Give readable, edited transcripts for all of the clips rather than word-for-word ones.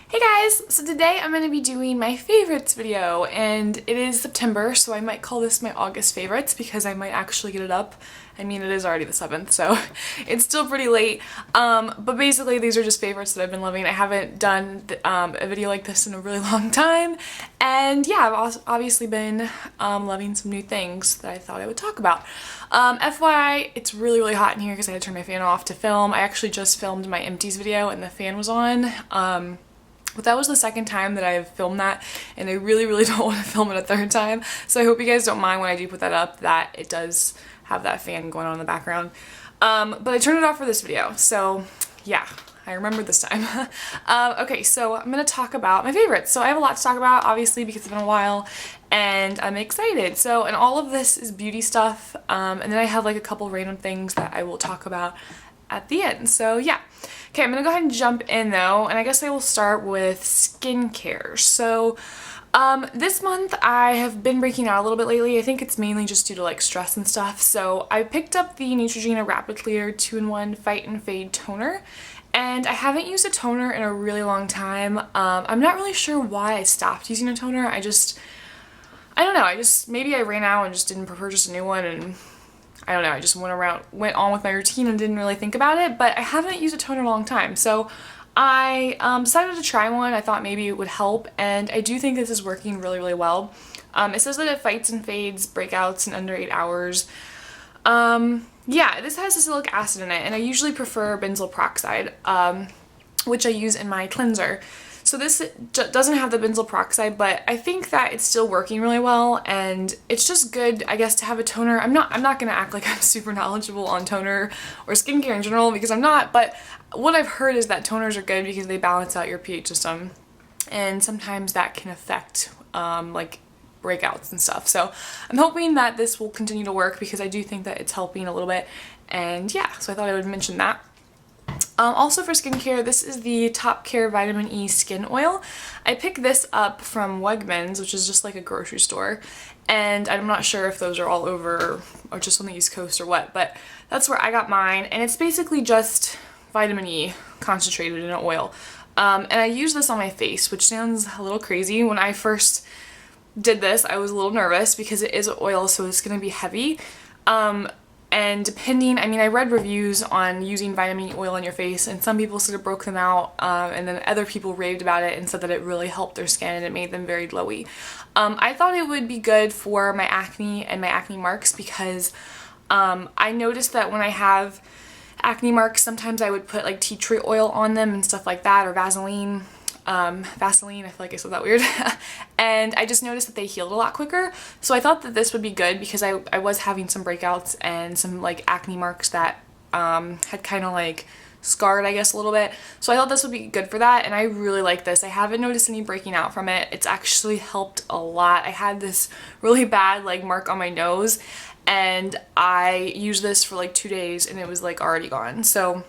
Hey guys! So today I'm going to be doing my favorites video, and it is September, so I might call this my August favorites because I might actually get it up. I mean, it is already the 7th, so it's still pretty late. But basically these are just favorites that I've been loving. I haven't done a video like this in a really long time, and yeah, I've obviously been loving some new things that I thought I would talk about. FYI, it's really hot in here because I had to turn my fan off to film. I actually just filmed my empties video and the fan was on. But that was the second time that I've filmed that, and I really don't want to film it a third time, so I hope you guys don't mind when I do put that up that it does have that fan going on in the background. But I turned it off for this video, so yeah, I remembered this time. Okay, so I'm going to talk about my favorites. So I have a lot to talk about, obviously, because it's been a while, and I'm excited. So, and all of this is beauty stuff, and then I have like a couple random things that I will talk about at the end, so yeah. Okay, I'm gonna go ahead and jump in though, and I guess I will start with skincare. So this month I have been breaking out a little bit lately. I think it's mainly just due to like stress and stuff. So I picked up the Neutrogena Rapid Clear 2-in-1 Fight and Fade Toner, and I haven't used a toner in a really long time. I'm not really sure why I stopped using a toner. I don't know, maybe I ran out and just didn't purchase a new one, and I don't know, I just went on with my routine and didn't really think about it, but I haven't used a toner in a long time. So I decided to try one. I thought maybe it would help, and I do think this is working really well. It says that it fights and fades breakouts in under 8 hours. Yeah, this has salicylic acid in it, and I usually prefer benzoyl peroxide, which I use in my cleanser. So this doesn't have the benzoyl peroxide, but I think that it's still working really well, and it's just good, I guess, to have a toner. I'm not gonna act like I'm super knowledgeable on toner or skincare in general, because I'm not, but what I've heard is that toners are good because they balance out your pH system, and sometimes that can affect like breakouts and stuff. So I'm hoping that this will continue to work because I do think that it's helping a little bit, and yeah, so I thought I would mention that. Also for skincare, this is the Top Care Vitamin E Skin Oil. I picked this up from Wegmans, which is just like a grocery store, and I'm not sure if those are all over or just on the East Coast or what, but that's where I got mine, and it's basically just vitamin E concentrated in an oil. And I use this on my face, which sounds a little crazy. When I first did this, I was a little nervous because it is oil, so it's going to be heavy. And depending, I mean, I read reviews on using vitamin E oil on your face, and some people sort of broke them out, and then other people raved about it and said that it really helped their skin and it made them very glowy. I thought it would be good for my acne and my acne marks because I noticed that when I have acne marks, sometimes I would put like tea tree oil on them and stuff like that, or Vaseline. Vaseline, I feel like I said that weird. And I just noticed that they healed a lot quicker. So I thought that this would be good because I was having some breakouts and some like acne marks that had kind of like scarred, I guess, a little bit. So I thought this would be good for that, and I really like this. I haven't noticed any breaking out from it. It's actually helped a lot. I had this really bad like mark on my nose, and I used this for like 2 days and it was like already gone. So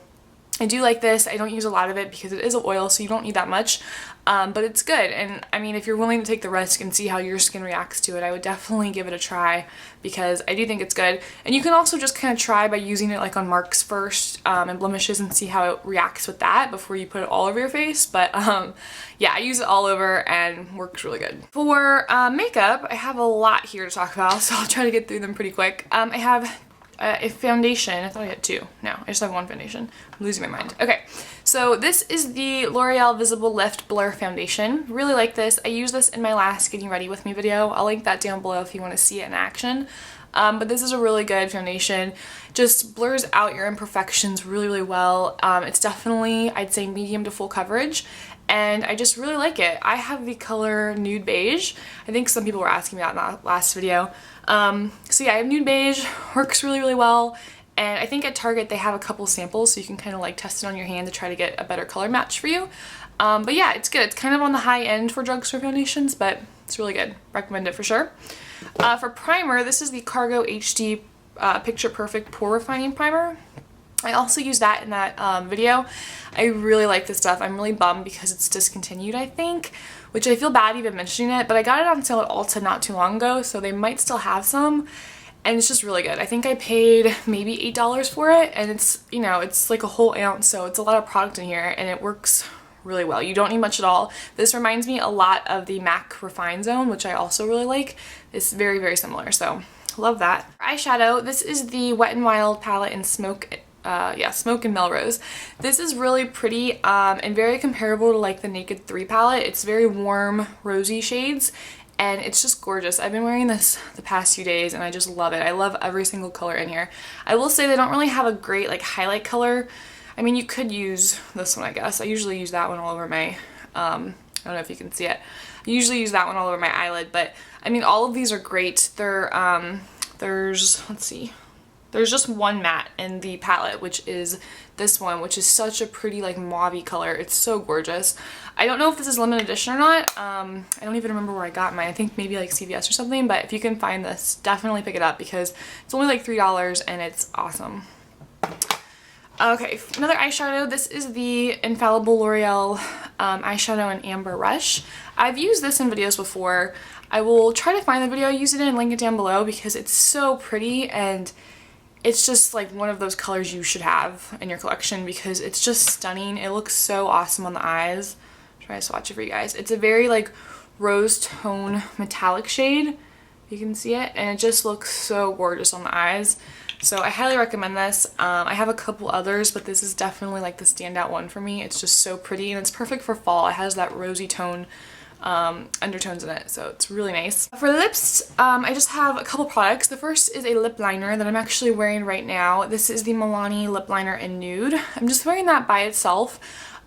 I do like this. I don't use a lot of it because it is an oil, so you don't need that much, but it's good. And I mean, if you're willing to take the risk and see how your skin reacts to it, I would definitely give it a try because I do think it's good. And you can also just kind of try by using it like on marks first and blemishes and see how it reacts with that before you put it all over your face. But yeah, I use it all over and works really good. For makeup, I have a lot here to talk about, so I'll try to get through them pretty quick. I have a foundation. I thought I had two. No, I just have one foundation. I'm losing my mind. Okay, so this is the L'Oreal Visible Lift Blur Foundation. Really like this. I used this in my last Getting Ready With Me video. I'll link that down below if you want to see it in action. But this is a really good foundation. Just blurs out your imperfections really well. It's definitely, I'd say, medium to full coverage, and I just really like it. I have the color Nude Beige. I think some people were asking me that in that last video. So yeah, I have Nude Beige, works really well, and I think at Target they have a couple samples so you can kind of like test it on your hand to try to get a better color match for you. But yeah, it's good. It's kind of on the high end for drugstore foundations, but it's really good. Recommend it for sure. For primer, this is the Cargo HD Picture Perfect Pore Refining Primer. I also used that in that video. I really like this stuff. I'm really bummed because it's discontinued, I think, which I feel bad even mentioning it, but I got it on sale at Ulta not too long ago, so they might still have some, and it's just really good. I think I paid maybe $8 for it, and it's, you know, it's like a whole ounce, so it's a lot of product in here, and it works really well. You don't need much at all. This reminds me a lot of the MAC Refine Zone, which I also really like. It's very, very similar, so love that. For eyeshadow, this is the Wet n Wild palette in Smoke and Melrose. This is really pretty and very comparable to like the Naked 3 palette. It's very warm, rosy shades, and it's just gorgeous. I've been wearing this the past few days and I just love it. I love every single color in here. I will say they don't really have a great like highlight color. I mean, you could use this one, I guess. I usually use that one all over my, I don't know if you can see it. I usually use that one all over my eyelid, but I mean, all of these are great. Let's see. There's just one matte in the palette, which is this one, which is such a pretty like mauve color. It's so gorgeous. I don't know if this is limited edition or not. I don't even remember where I got mine. I think maybe like CVS or something, but if you can find this, definitely pick it up because it's only like $3 and it's awesome. Okay, another eyeshadow. This is the Infallible L'Oreal eyeshadow in Amber Rush. I've used this in videos before. I will try to find the video I used it in and link it down below because it's so pretty and it's just like one of those colors you should have in your collection because it's just stunning. It looks so awesome on the eyes. Try to swatch it for you guys. It's a very like rose tone metallic shade. You can see it and it just looks so gorgeous on the eyes. So I highly recommend this. I have a couple others, but this is definitely like the standout one for me. It's just so pretty and it's perfect for fall. It has that rosy tone undertones in it, so it's really nice. For the lips, I just have a couple products. The first is a lip liner that I'm actually wearing right now. This is the Milani lip liner in Nude. I'm just wearing that by itself.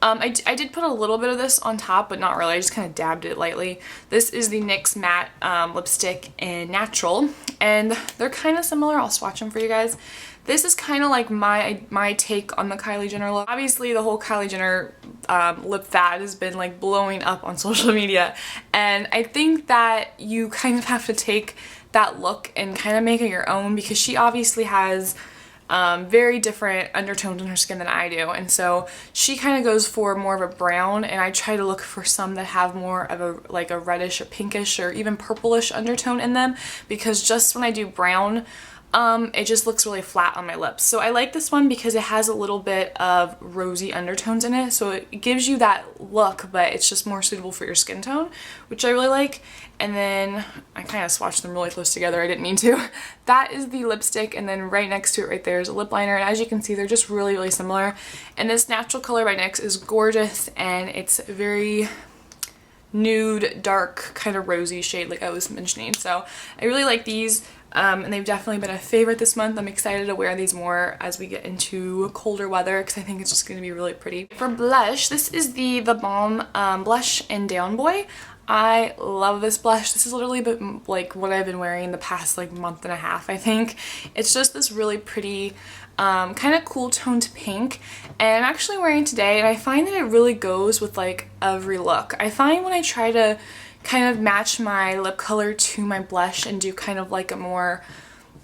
I did put a little bit of this on top, but not really. I just kind of dabbed it lightly. This is the NYX matte lipstick in Natural, and they're kind of similar. I'll swatch them for you guys. This is kind of like my take on the Kylie Jenner look. Obviously, the whole Kylie Jenner lip fad has been like blowing up on social media, and I think that you kind of have to take that look and kind of make it your own because she obviously has very different undertones in her skin than I do, and so she kind of goes for more of a brown, and I try to look for some that have more of a like a reddish or pinkish or even purplish undertone in them because just when I do brown, it just looks really flat on my lips. So I like this one because it has a little bit of rosy undertones in it, so it gives you that look, but it's just more suitable for your skin tone, which I really like. And then I kind of swatched them really close together. I didn't mean to. That is the lipstick, and then right next to it right there is a lip liner, and as you can see, they're just really, really similar. And this Natural color by NYX is gorgeous, and it's very nude, dark, kind of rosy shade like I was mentioning. So I really like these. And they've definitely been a favorite this month. I'm excited to wear these more as we get into colder weather because I think it's just going to be really pretty. For blush, this is the Balm blush in Down Boy. I love this blush. This is literally like what I've been wearing the past like month and a half, I think. It's just this really pretty kind of cool toned pink, and I'm actually wearing it today, and I find that it really goes with like every look. I find when I try to kind of match my lip color to my blush and do kind of like a more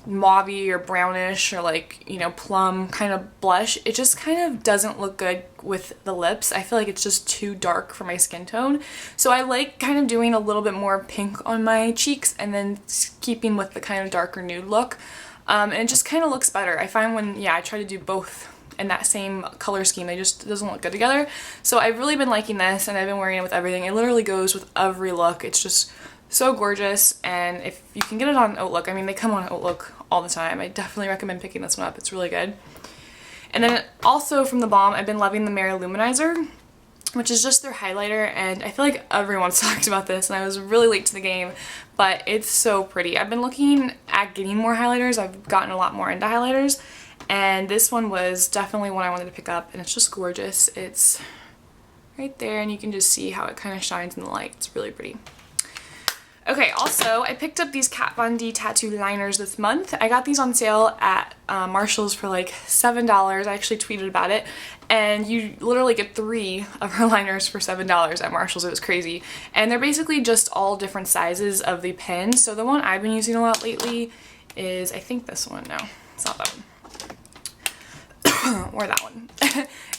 mauve or brownish or like, you know, plum kind of blush, it just kind of doesn't look good with the lips. I feel like it's just too dark for my skin tone. So I like kind of doing a little bit more pink on my cheeks and then keeping with the kind of darker nude look. And it just kind of looks better. I find when, I try to do both in that same color scheme, it just doesn't look good together. So I've really been liking this, and I've been wearing it with everything. It literally goes with every look. It's just so gorgeous, and if you can get it on Outlook, I mean, they come on Outlook all the time. I definitely recommend picking this one up. It's really good. And then also from the Balm, I've been loving the Mare Luminizer, which is just their highlighter, and I feel like everyone's talked about this, and I was really late to the game, but it's so pretty. I've been looking at getting more highlighters. I've gotten a lot more into highlighters, and this one was definitely one I wanted to pick up, and it's just gorgeous. It's right there, and you can just see how it kind of shines in the light. It's really pretty. Okay, also, I picked up these Kat Von D tattoo liners this month. I got these on sale at Marshall's for like $7. I actually tweeted about it, and you literally get 3 of her liners for $7 at Marshall's. It was crazy. And they're basically just all different sizes of the pen. So the one I've been using a lot lately is, I think this one. No, it's not that one. Or that one.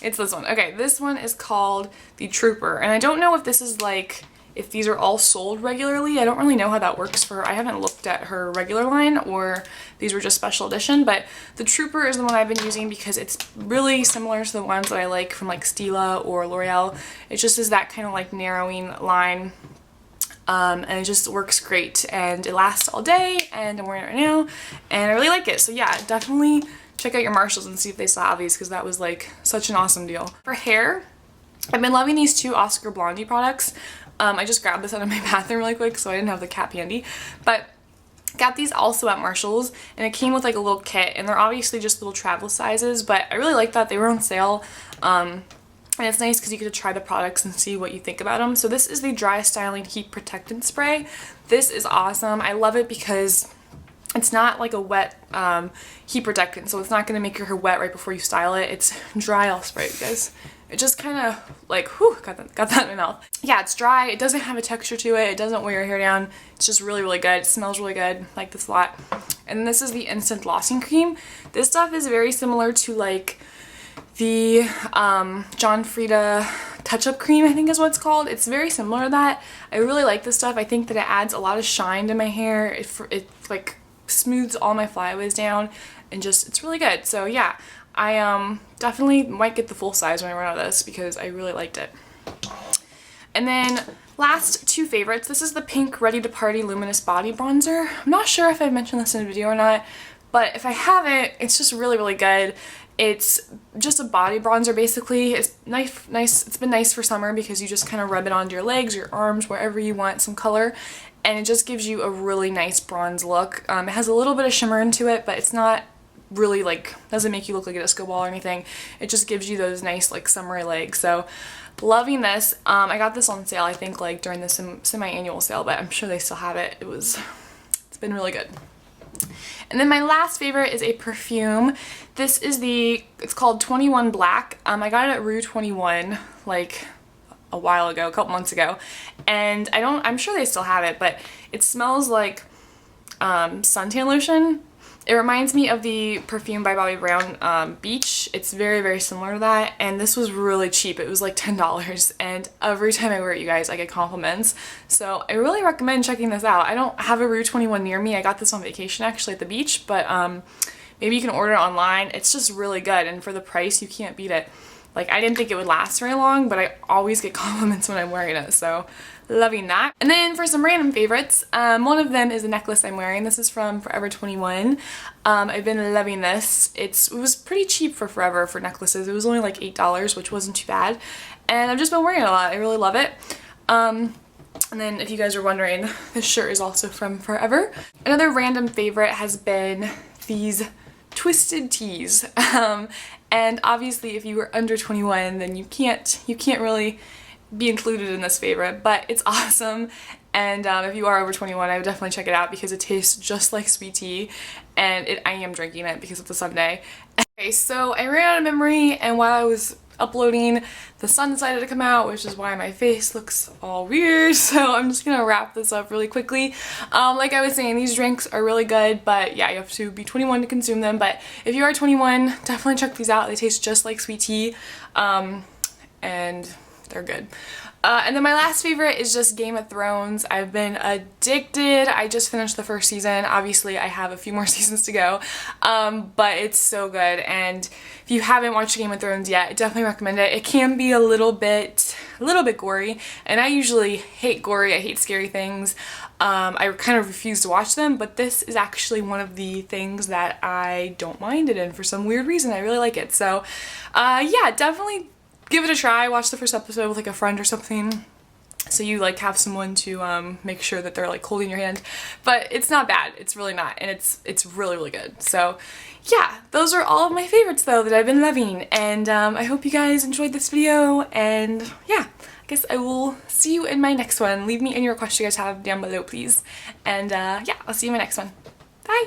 It's this one. Okay, this one is called the Trooper, and I don't know if this is like, if these are all sold regularly. I don't really know how that works for her. I haven't looked at her regular line or these were just special edition, but the Trooper is the one I've been using because it's really similar to the ones that I like from like Stila or L'Oreal. It just is that kind of like narrowing line. And it just works great and it lasts all day and I'm wearing it right now and I really like it. So yeah, definitely check out your Marshalls and see if they still have these because that was like such an awesome deal. For hair, I've been loving these two Oscar Blondie products. I just grabbed this out of my bathroom really quick so I didn't have the cap handy, but got these also at Marshalls and it came with like a little kit and they're obviously just little travel sizes, but I really like that. They were on sale. And it's nice because you get to try the products and see what you think about them. So this is the Dry Styling Heat Protectant Spray. This is awesome. I love it because it's not like a wet heat protectant, so it's not going to make your hair wet right before you style it. It's dry, I'll spray it, guys. It just kind of like, whew, got that in my mouth. Yeah, it's dry. It doesn't have a texture to it. It doesn't weigh your hair down. It's just really, really good. It smells really good. I like this a lot. And this is the Instant Glossing Cream. This stuff is very similar to like the John Frieda touch-up cream, I think is what it's called. It's very similar to that. I really like this stuff. I think that it adds a lot of shine to my hair. It like smooths all my flyaways down and just, it's really good. So yeah, I definitely might get the full size when I run out of this because I really liked it. And then last two favorites. This is the Pink Ready to Party Luminous Body Bronzer. I'm not sure if I mentioned this in a video or not, but if I haven't, it's just really, really good. It's just a body bronzer basically. It's nice. It's been nice for summer because you just kind of rub it onto your legs, your arms, wherever you want some color, and it just gives you a really nice bronze look. It has a little bit of shimmer into it, but it's not really like, doesn't make you look like a disco ball or anything. It just gives you those nice like summery legs. So loving this. I got this on sale I think like during the semi-annual sale, but I'm sure they still have it. It's been really good. And then my last favorite is a perfume. This is it's called 21 Black. I got it at Rue 21 like a while ago, a couple months ago, and I'm sure they still have it, but it smells like suntan lotion. It reminds me of the perfume by Bobbi Brown, Beach. It's very, very similar to that, and this was really cheap. It was like $10, and every time I wear it, you guys, I get compliments. So I really recommend checking this out. I don't have a Rue 21 near me. I got this on vacation actually at the beach, but maybe you can order it online. It's just really good, and for the price, you can't beat it. Like, I didn't think it would last very long, but I always get compliments when I'm wearing it, so loving that. And then for some random favorites, one of them is a necklace I'm wearing. This is from Forever 21. I've been loving this. It was pretty cheap for Forever for necklaces. It was only like $8, which wasn't too bad. And I've just been wearing it a lot. I really love it. And then if you guys are wondering, this shirt is also from Forever. Another random favorite has been these twisted tees. And obviously if you were under 21, then you can't really be included in this favorite, but it's awesome. And if you are over 21, I would definitely check it out because it tastes just like sweet tea, and I am drinking it because it's a Sunday. Okay, so I ran out of memory, and while I was uploading, the sun decided to come out, which is why my face looks all weird, so I'm just gonna wrap this up really quickly. Like I was saying, these drinks are really good, but yeah, you have to be 21 to consume them, but if you are 21, definitely check these out. They taste just like sweet tea, and they're good. And then my last favorite is just Game of Thrones. I've been addicted. I just finished the first season. Obviously, I have a few more seasons to go, but it's so good. And if you haven't watched Game of Thrones yet, I definitely recommend it. It can be a little bit gory, and I usually hate gory. I hate scary things. I kind of refuse to watch them, but this is actually one of the things that I don't mind it in for some weird reason. I really like it. So, yeah, definitely give it a try. Watch the first episode with like a friend or something, so you like have someone to make sure that they're like holding your hand. But it's not bad. It's really not, and it's really, really good. So yeah, those are all of my favorites though that I've been loving, and I hope you guys enjoyed this video, and yeah, I guess I will see you in my next one. Leave me any requests you guys have down below, please, and yeah, I'll see you in my next one. Bye!